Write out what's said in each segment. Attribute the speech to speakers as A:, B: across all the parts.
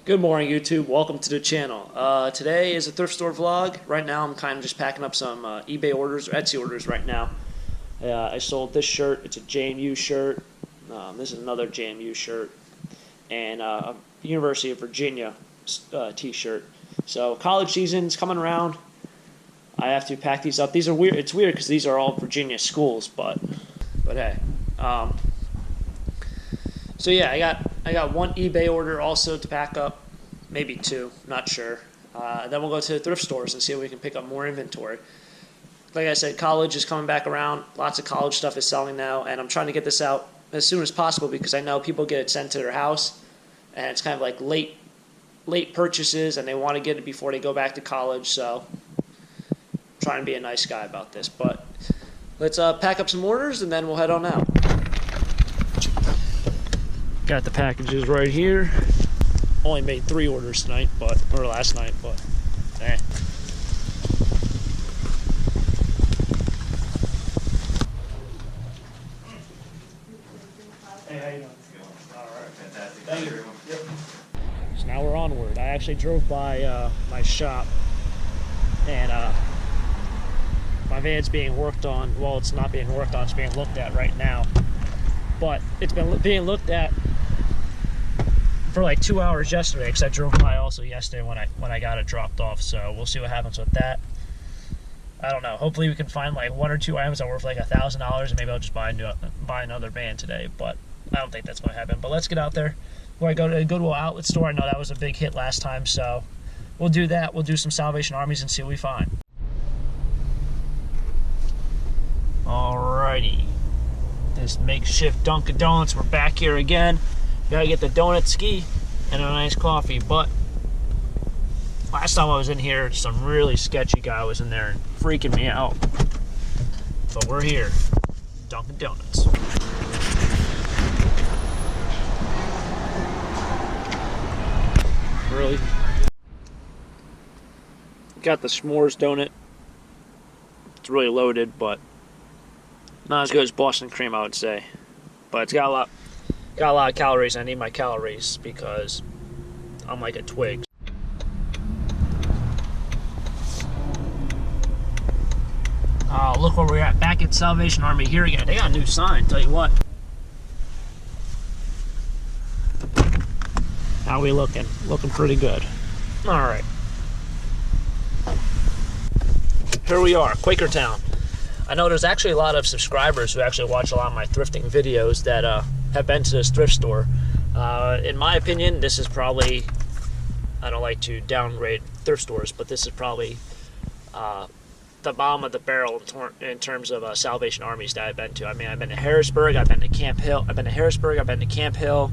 A: Good morning, YouTube. Welcome to the channel. Today is a thrift store vlog. Right now I'm kind of just packing up some eBay orders or Etsy orders right now. I sold this shirt. It's a JMU shirt. This is another JMU shirt. And a University of Virginia t-shirt. So college season's coming around. I have to pack these up. These are weird. It's weird because these are all Virginia schools, but hey. So yeah, I got one eBay order also to pack up, maybe two, not sure. Then we'll go to the thrift stores and see if we can pick up more inventory. Like I said, college is coming back around. Lots of college stuff is selling now, and I'm trying to get this out as soon as possible because I know people get it sent to their house, and it's kind of like late purchases, and they want to get it before they go back to college. So I'm trying to be a nice guy about this, but let's pack up some orders and then we'll head on out. Got the packages right here. Only made 3 orders tonight, or last night, but eh. Hey, how you doing? All right, fantastic. Thank you. Yep. So now we're onward. I actually drove by my shop, and my van's being worked on. Well, it's not being worked on. It's being looked at right now, but it's been being looked at for like 2 hours yesterday, because I drove by also yesterday when I got it dropped off. So we'll see what happens with that. I don't know. Hopefully we can find like 1 or 2 items that are worth like $1,000, and maybe I'll just buy another van today. But I don't think that's going to happen. But let's get out there. Where I go to the Goodwill outlet store. I know that was a big hit last time, so we'll do that. We'll do some Salvation Armies and see what we find. Alrighty. This makeshift Dunkin' Donuts. We're back here again. Gotta get the donut ski and a nice coffee. But last time I was in here, some really sketchy guy was in there freaking me out. But we're here. Dunkin' Donuts. Really? Got the s'mores donut. It's really loaded, but not as good as Boston cream, I would say. But it's got a lot of calories. I need my calories because I'm like a twig. Oh, look where we're at. Back at Salvation Army here again. They got a new sign, tell you what. How we looking? Looking pretty good. Alright. Here we are, Quakertown. I know there's actually a lot of subscribers who actually watch a lot of my thrifting videos that have been to this thrift store. In my opinion, this is probably, I don't like to downgrade thrift stores, but this is probably the bottom of the barrel in terms of Salvation Armies that I've been to. I mean, I've been to Harrisburg, I've been to Camp Hill, I've been to Harrisburg, I've been to Camp Hill,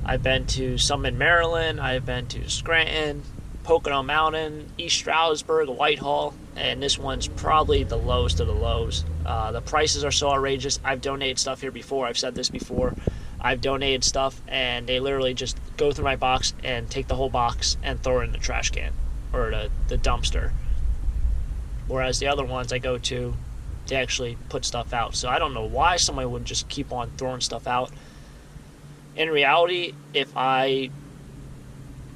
A: I've been to some in Maryland, I've been to Scranton, Pocono Mountain, East Stroudsburg, Whitehall, and this one's probably the lowest of the lows. The prices are so outrageous. I've donated stuff here before. I've said this before. I've donated stuff, and they literally just go through my box and take the whole box and throw it in the trash can or the dumpster. Whereas the other ones I go to, they actually put stuff out. So I don't know why somebody would just keep on throwing stuff out. In reality, if I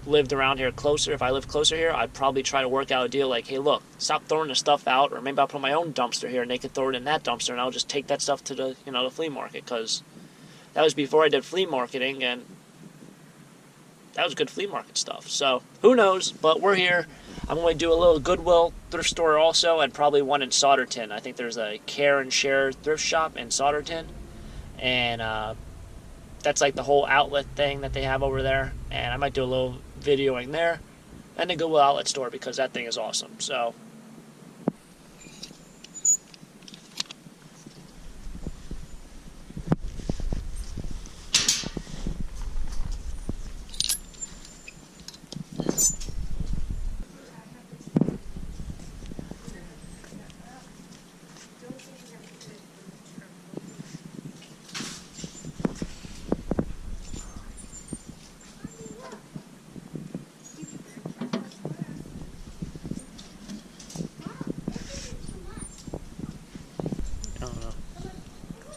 A: lived around here closer, if I lived closer here, I'd probably try to work out a deal like, hey, look, stop throwing the stuff out, or maybe I'll put my own dumpster here and they could throw it in that dumpster, and I'll just take that stuff to the flea market, because that was before I did flea marketing, and that was good flea market stuff. So who knows? But we're here. I'm going to do a little Goodwill thrift store also, and probably one in Sauderton. I think there's a Care and Share thrift shop in Sauderton, and that's like the whole outlet thing that they have over there, and I might do a little videoing there, and the Goodwill outlet store, because that thing is awesome. So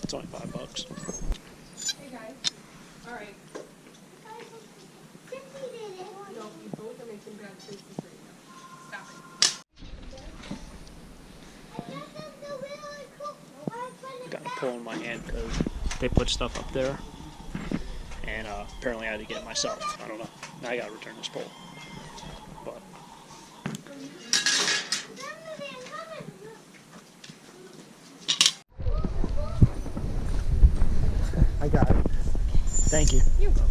A: it's only $5.
B: Hey guys. Alright.
A: hand because they put stuff up there. And apparently I had to get it myself. I don't know. Now I gotta return this pole. But I got it. Thank you.
B: You're welcome.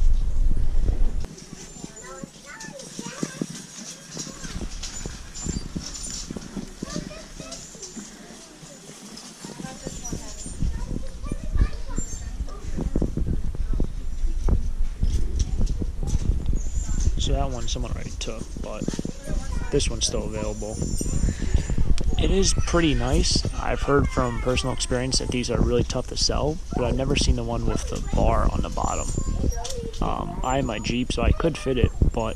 A: So that one someone already took, but this one's still available. It is pretty nice. I've heard from personal experience that these are really tough to sell, but I've never seen the one with the bar on the bottom. I have my Jeep, so I could fit it, but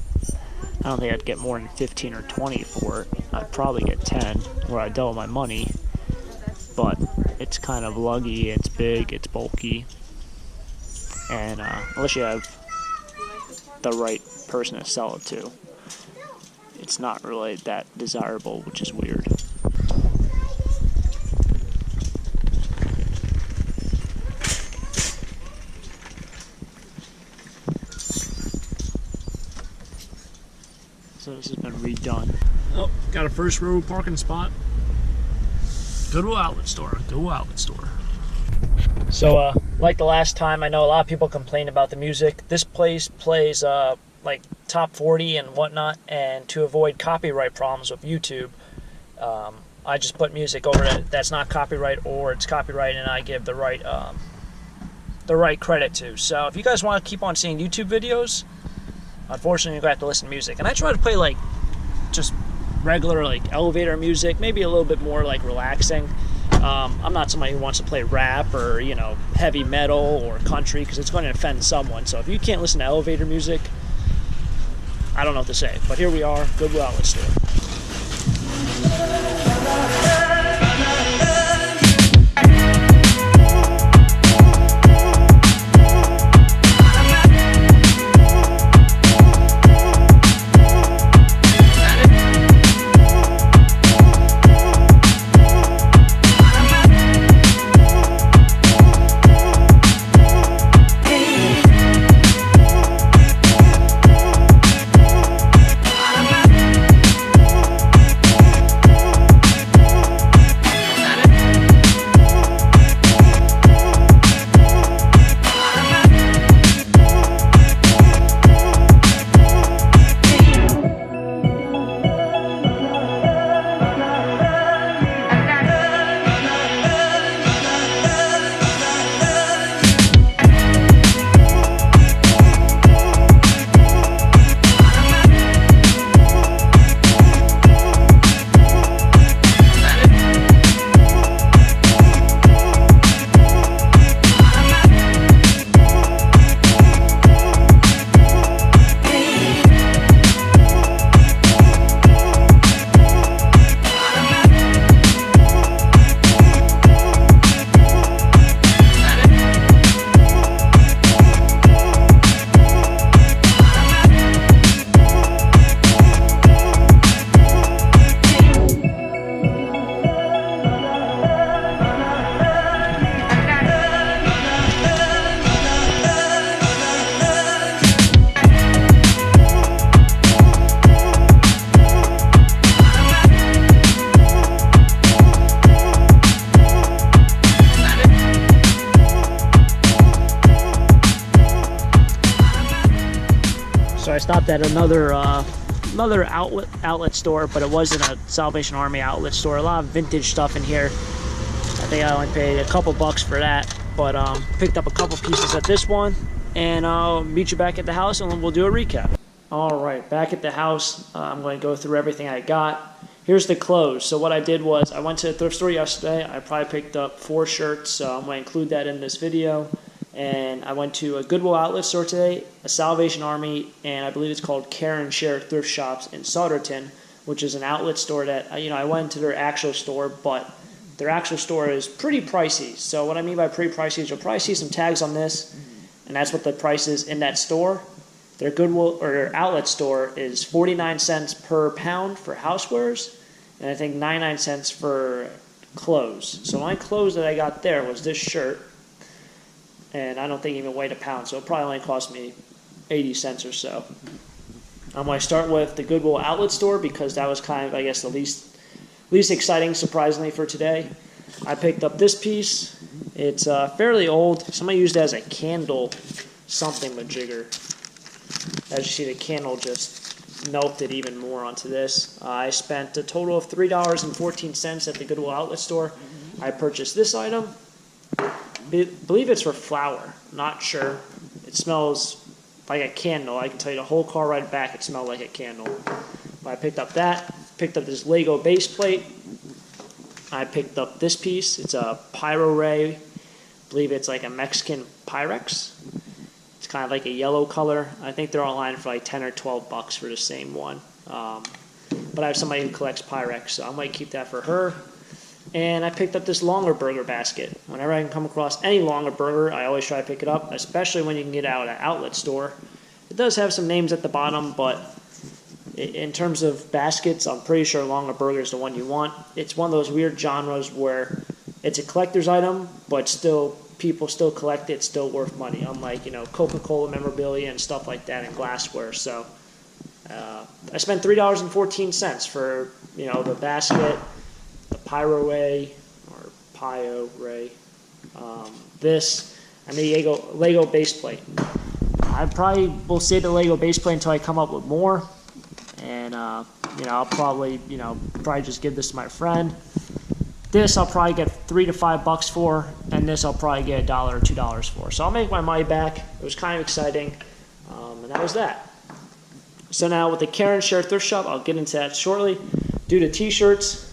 A: I don't think I'd get more than 15 or 20 for it. I'd probably get 10, where I'd double my money, but it's kind of luggy, it's big, it's bulky, and unless you have the right person to sell it to, it's not really that desirable, which is weird. So this has been redone. Oh, got a first row parking spot. Goodwill outlet store. Goodwill outlet store. So, like the last time, I know a lot of people complain about the music. This place plays like top 40 and whatnot, and to avoid copyright problems with YouTube, I just put music over it that's not copyright or it's copyright, and I give the right credit to. So if you guys want to keep on seeing YouTube videos, unfortunately, you're going to have to listen to music. And I try to play like just regular like elevator music, maybe a little bit more like relaxing. I'm not somebody who wants to play rap or, you know, heavy metal or country, because it's going to offend someone. So if you can't listen to elevator music, I don't know what to say. But here we are, Goodwill outlet store. So I stopped at another outlet store, but it wasn't a Salvation Army outlet store. A lot of vintage stuff in here. I think I only paid a couple bucks for that, but picked up a couple pieces at this one, and I'll meet you back at the house and we'll do a recap. All right, back at the house, I'm going to go through everything I got. Here's the clothes. So what I did was I went to the thrift store yesterday. I probably picked up 4 shirts, so I'm going to include that in this video. And I went to a Goodwill outlet store today, a Salvation Army, and I believe it's called Care and Share Thrift Shops in Sutterton, which is an outlet store that, you know, I went to their actual store, but their actual store is pretty pricey. So what I mean by pretty pricey is you'll probably see some tags on this, and that's what the price is in that store. Their Goodwill or their outlet store is 49 cents per pound for housewares, and I think 99 cents for clothes. So my clothes that I got there was this shirt, and I don't think it even weighed a pound, so it probably only cost me 80 cents or so. I'm going to start with the Goodwill outlet store because that was kind of, I guess, the least exciting, surprisingly, for today. I picked up this piece. It's fairly old. Somebody used it as a candle something majigger. As you see, the candle just melted even more onto this. I spent a total of $3.14 at the Goodwill outlet store. I purchased this item. I believe it's for flour. Not sure. It smells like a candle. I can tell you the whole car ride back, it smelled like a candle. But I picked up that. Picked up this Lego Baseplate. I picked up this piece. It's a Pyro Ray. I believe it's like a Mexican Pyrex. It's kind of like a yellow color. I think they're online for like 10 or 12 bucks for the same one. But I have somebody who collects Pyrex, so I might keep that for her. And I picked up this Longaberger basket. Whenever I can come across any Longaberger, I always try to pick it up, especially when you can get it out at an outlet store. It does have some names at the bottom, but in terms of baskets, I'm pretty sure Longaberger is the one you want. It's one of those weird genres where it's a collector's item, but still people still collect it. It's still worth money, unlike Coca-Cola memorabilia and stuff like that and glassware. So I spent $3.14 for the basket, the Pyro Ray or Pio Ray, this, and the Lego Baseplate. I probably will save the Lego Baseplate until I come up with more. And, I'll probably just give this to my friend. This I'll probably get $3 to $5 for, and this I'll probably get $1 or $2 for. So I'll make my money back. It was kind of exciting, and that was that. So now with the Karen Share Thrift Shop, I'll get into that shortly. Due to t-shirts,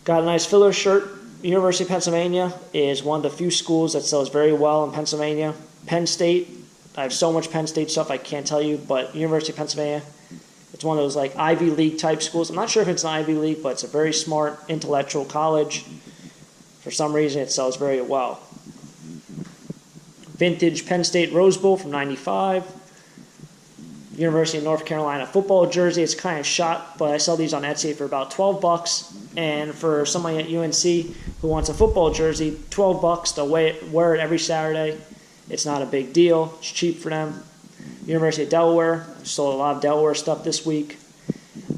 A: got a nice filler shirt. University of Pennsylvania is one of the few schools that sells very well in Pennsylvania. Penn State. I have so much Penn State stuff I can't tell you, but University of Pennsylvania, it's one of those like Ivy League type schools. I'm not sure if it's an Ivy League, but it's a very smart, intellectual college. For some reason, it sells very well. Vintage Penn State Rose Bowl from '95. University of North Carolina football jersey. It's kind of shot, but I sell these on Etsy for about 12 bucks. And for somebody at UNC who wants a football jersey, 12 bucks to wear it every Saturday. It's not a big deal. It's cheap for them. University of Delaware. I sold a lot of Delaware stuff this week.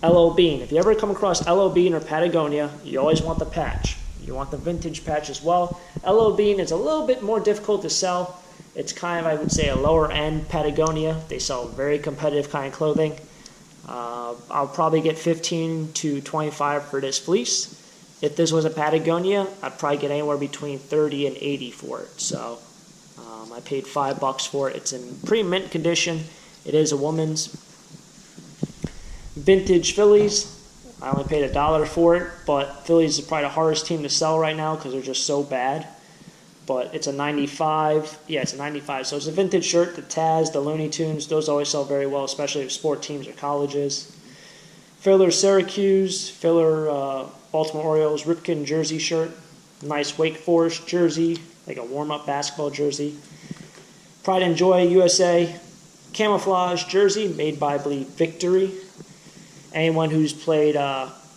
A: L.O. Bean. If you ever come across L.O. Bean or Patagonia, you always want the patch. You want the vintage patch as well. L.O. Bean is a little bit more difficult to sell. It's kind of, I would say, a lower end Patagonia. They sell very competitive kind of clothing. I'll probably get 15 to 25 for this fleece. If this was a Patagonia, I'd probably get anywhere between 30 and 80 for it. So I paid $5 for it. It's in pretty mint condition. It is a woman's. Vintage Phillies. I only paid $1 for it, but Phillies is probably the hardest team to sell right now because they're just so bad. But it's a 95. Yeah, it's a 95. So it's a vintage shirt. The Taz, the Looney Tunes, those always sell very well, especially if sport teams or colleges. Filler Syracuse. Filler Baltimore Orioles Ripken jersey shirt. Nice Wake Forest jersey, like a warm-up basketball jersey. Pride and Joy USA camouflage jersey made by, I believe, Victory. Anyone who's played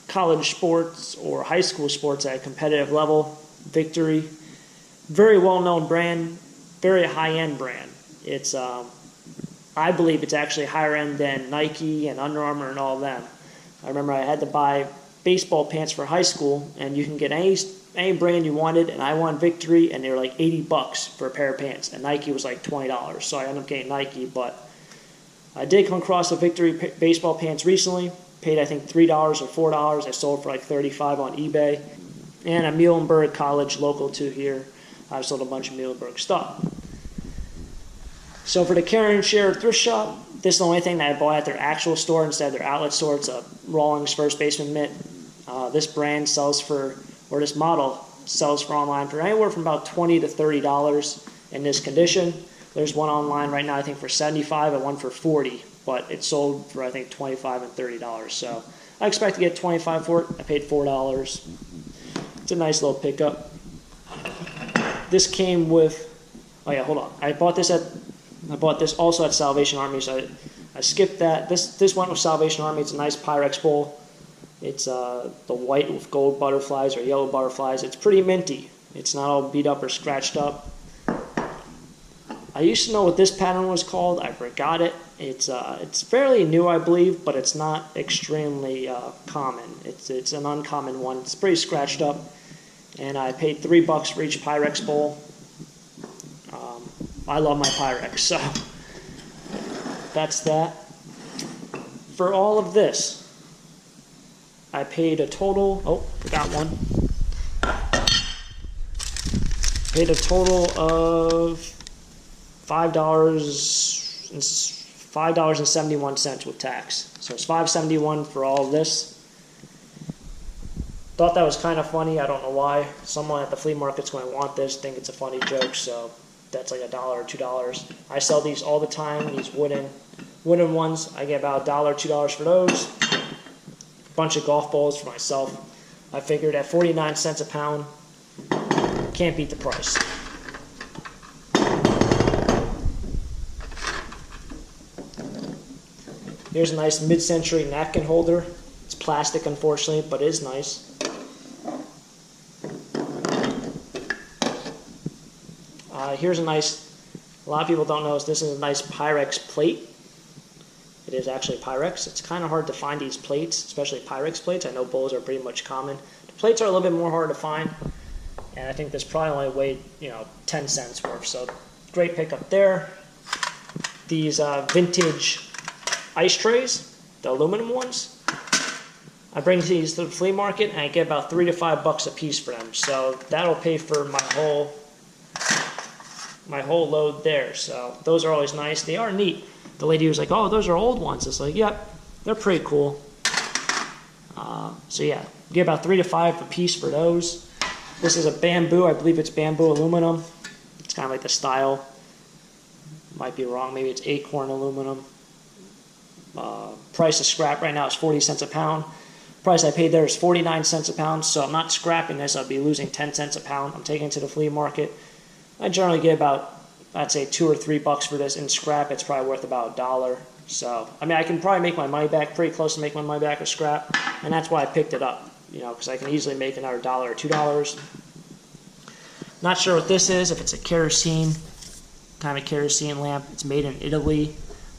A: college sports or high school sports at a competitive level, Victory. Very well-known brand, very high-end brand. It's, I believe it's actually higher end than Nike and Under Armour and all of them. I remember I had to buy baseball pants for high school, and you can get any brand you wanted, and I wanted Victory, and they were like $80 for a pair of pants, and Nike was like $20, so I ended up getting Nike, but I did come across a Victory baseball pants recently, paid I think $3 or $4, I sold for like $35 on eBay, and a Muhlenberg college local to here, I sold a bunch of Muhlenberg stuff. So for the Karen Share Thrift Shop, this is the only thing that I bought at their actual store instead of their outlet store. It's a Rawlings First Baseman mitt. This brand sells for, or this model sells for online for anywhere from about $20 to $30 in this condition. There's one online right now I think for $75 and one for $40, but it's sold for I think $25 and $30. So I expect to get $25 for it. I paid $4. It's a nice little pickup. This came with, oh yeah, hold on. I bought this also at Salvation Army, so I skipped that. This went with Salvation Army. It's a nice Pyrex Bowl. It's the white with gold butterflies or yellow butterflies. It's pretty minty. It's not all beat up or scratched up. I used to know what this pattern was called. I forgot it. It's fairly new, I believe, but it's not extremely common. It's an uncommon one. It's pretty scratched up, and I paid $3 for each Pyrex bowl. I love my Pyrex, so that's that. For all of this, I paid a total. Oh, forgot one. Paid a total of $5.71 with tax. So it's $5.71 for all of this. Thought that was kind of funny. I don't know why. Someone at the flea market's going to want this, think it's a funny joke, so that's like $1 or $2. I sell these all the time, these wooden ones. I get about $1 or $2 for those. A bunch of golf balls for myself. I figured at 49 cents a pound, can't beat the price. Here's a nice mid-century napkin holder. It's plastic, unfortunately, but it is nice. Here's a lot of people don't know this is a nice Pyrex plate. It is actually Pyrex. It's kind of hard to find these plates, especially Pyrex plates. I know bowls are pretty much common. The plates are a little bit more hard to find, and I think this probably only weighed 10 cents worth. So great pickup there. These vintage ice trays, the aluminum ones. I bring these to the flea market and I get about $3 to $5 a piece for them. So that'll pay for my whole load there. So those are always nice. They are neat. The lady was like, "Oh, those are old ones." It's like, "Yep, they're pretty cool." So yeah, get about $3 to $5 a piece for those. This is a bamboo. I believe it's bamboo aluminum. It's kind of like the style. Might be wrong. Maybe it's acorn aluminum. Price of scrap right now is 40 cents a pound. Price I paid there is 49 cents a pound, so I'm not scrapping this. I'll be losing 10 cents a pound. I'm taking it to the flea market. I generally get about, I'd say, $2 or $3 for this. In scrap, it's probably worth about $1. So, I mean, I can probably make my money back, pretty close to make my money back with scrap, and that's why I picked it up, because I can easily make another $1 or $2. Not sure what this is, if it's a kerosene, kind of kerosene lamp. It's made in Italy.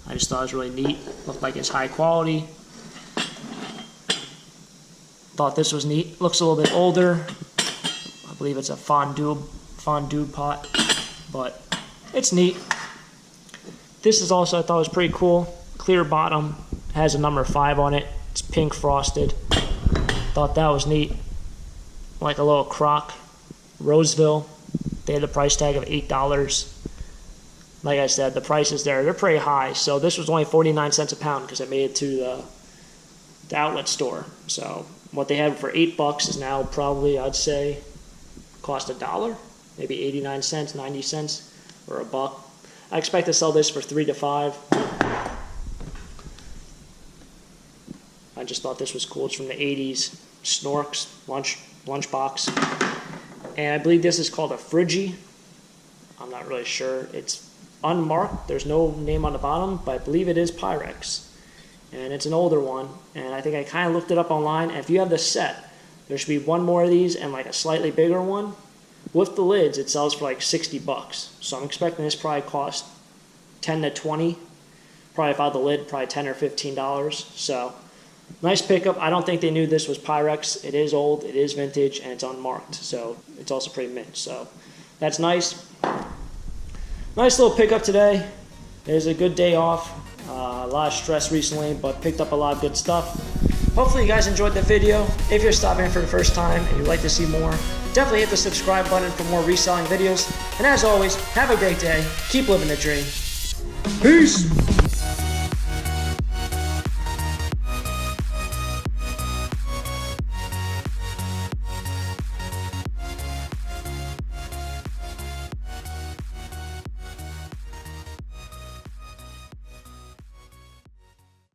A: I just thought it was really neat. Looked like it's high quality. Thought this was neat. Looks a little bit older. I believe it's a fondue pot, but it's neat. This is also, I thought was pretty cool. Clear bottom, has a number 5 on it. It's pink frosted. Thought that was neat. Like a little crock. Roseville. They had a price tag of $8. Like I said, the prices there, they're pretty high. So this was only 49 cents a pound because I made it to the outlet store. So what they had for $8 is now probably, I'd say, cost $1, maybe 89 cents, 90 cents, or $1. I expect to sell this for $3 to $5. I just thought this was cool. It's from the 80s. Snorks, lunchbox. And I believe this is called a Friggy. I'm not really sure. It's unmarked. There's no name on the bottom, but I believe it is Pyrex. And it's an older one. And I think I kind of looked it up online. And if you have the set, there should be one more of these and like a slightly bigger one. With the lids, it sells for like $60. So I'm expecting this probably cost 10 to 20. Probably without the lid, probably $10 or $15. So nice pickup. I don't think they knew this was Pyrex. It is old, it is vintage, and it's unmarked. So it's also pretty mint. So that's nice. Nice little pickup today. It was a good day off. A lot of stress recently, but picked up a lot of good stuff. Hopefully you guys enjoyed the video. If you're stopping in for the first time and you'd like to see more, definitely hit the subscribe button for more reselling videos. And as always, have a great day. Keep living the dream. Peace!